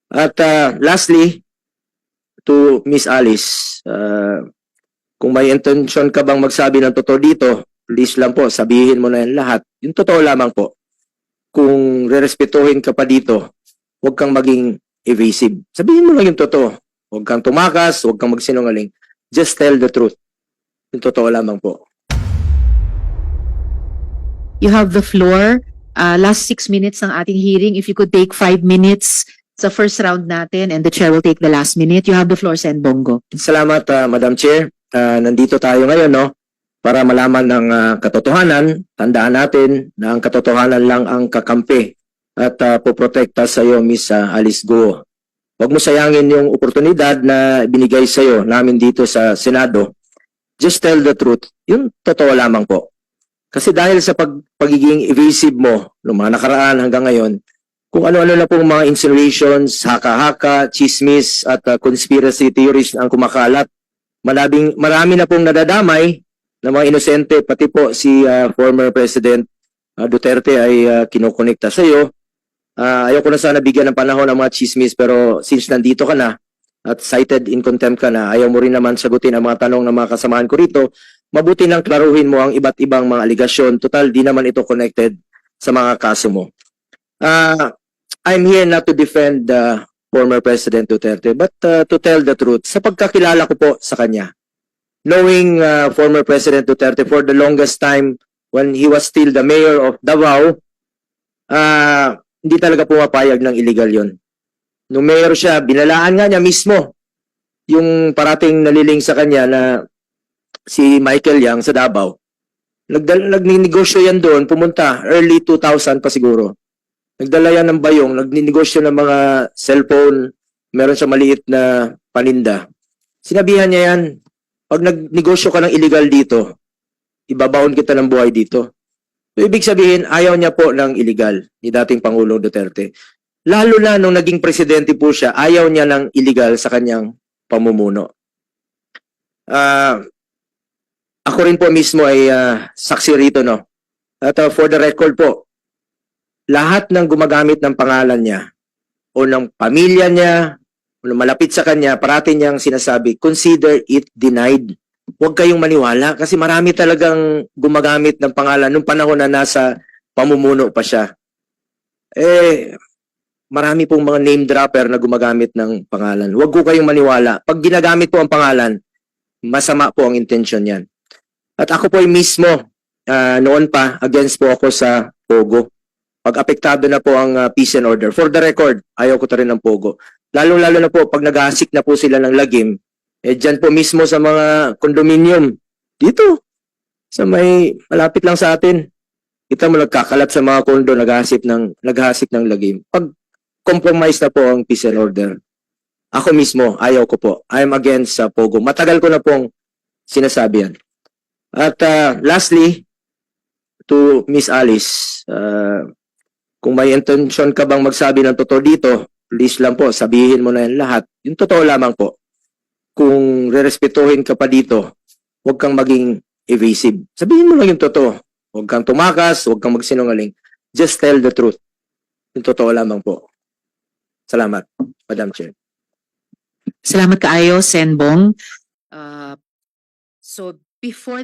At lastly, to Miss Alice, kung may intention ka bang magsabi ng totoo dito, please lang po, sabihin mo na yan lahat. Yung totoo lamang po. Kung rerespetuhin ka pa dito, huwag kang maging evasive. Sabihin mo lang yung totoo. Huwag kang tumakas, huwag kang magsinungaling. Just tell the truth. Yung totoo lamang po. You have the floor. Last 6 minutes ng ating hearing. If you could take 5 minutes sa first round natin and the chair will take the last minute. You have the floor, Sen. Bongo. Salamat, Madam Chair. Nandito tayo ngayon, no? Para malaman ng katotohanan. Tandaan natin na ang katotohanan lang ang kakampi at poprotekta sa iyo, Miss Alice Guo. Huwag mo sayangin yung oportunidad na binigay sa iyo namin dito sa Senado. Just tell the truth. Yung totoo lamang po. Kasi dahil sa pagiging evasive mo noong mga nakaraan hanggang ngayon, kung ano-ano na pong mga insinuations, haka-haka, chismis at conspiracy theories ang kumakalat, marami na pong nadadamay na mga inosente, pati po si former President Duterte ay kinokonekta sa iyo. Ayoko na sana bigyan ng panahon ng mga chismis, pero since nandito ka na at cited in contempt ka na, ayaw mo rin naman sagutin ang mga tanong ng mga kasamahan ko rito, mabuti nang klaruhin mo ang iba't ibang mga aligasyon. Total, di naman ito connected sa mga kaso mo. I'm here not to defend former President Duterte, but to tell the truth. Sa pagkakilala ko po sa kanya, knowing former President Duterte for the longest time when he was still the mayor of Davao, hindi talaga pumapayag ng illegal yon. Nung mayor siya, binalaan nga niya mismo yung parating naliling sa kanya na si Michael Yang sa Davao. Nagninegosyo yan doon, pumunta, early 2000 pa siguro. Nagdala yan ng bayong, nagninegosyo ng mga cellphone, meron siya maliit na paninda. Sinabihan niya yan, pag nagnegosyo ka ng illegal dito, ibabaon kita ng buhay dito. So, ibig sabihin, ayaw niya po ng illegal ni dating Pangulong Duterte. Lalo na nung naging presidente po siya, ayaw niya ng illegal sa kanyang pamumuno. Ako rin po mismo ay saksi rito, no? At for the record po, lahat ng gumagamit ng pangalan niya o ng pamilya niya o ng malapit sa kanya, parati niyang sinasabi, consider it denied. Huwag kayong maniwala kasi marami talagang gumagamit ng pangalan nung panahon na nasa pamumuno pa siya. Marami pong mga name dropper na gumagamit ng pangalan. Huwag ko kayong maniwala. Pag ginagamit po ang pangalan, masama po ang intention yan. At ako po ay mismo, noon pa, against po ako sa Pogo. Pag apektado na po ang peace and order. For the record, ayaw ko ta rin ng Pogo. Lalo-lalo na po, pag nag-aasik na po sila ng lagim, dyan po mismo sa mga condominium, dito, sa may malapit lang sa atin, kita mo nagkakalat sa mga kondo, naghahasik ng lagim. Pag compromise na po ang peace and order, ako mismo, ayaw ko po. I am against sa Pogo. Matagal ko na pong sinasabi yan. At lastly, to Miss Alice, kung may intention ka bang magsabi ng totoo dito, please lang po, sabihin mo na yan lahat. Yung totoo lamang po. Kung rerespetuhin ka pa dito, huwag kang maging evasive. Sabihin mo lang yung totoo. Huwag kang tumakas, huwag kang magsinungaling. Just tell the truth. Yung totoo lamang po. Salamat, Madam Chair. Salamat kaayo, Sen. Bong. So before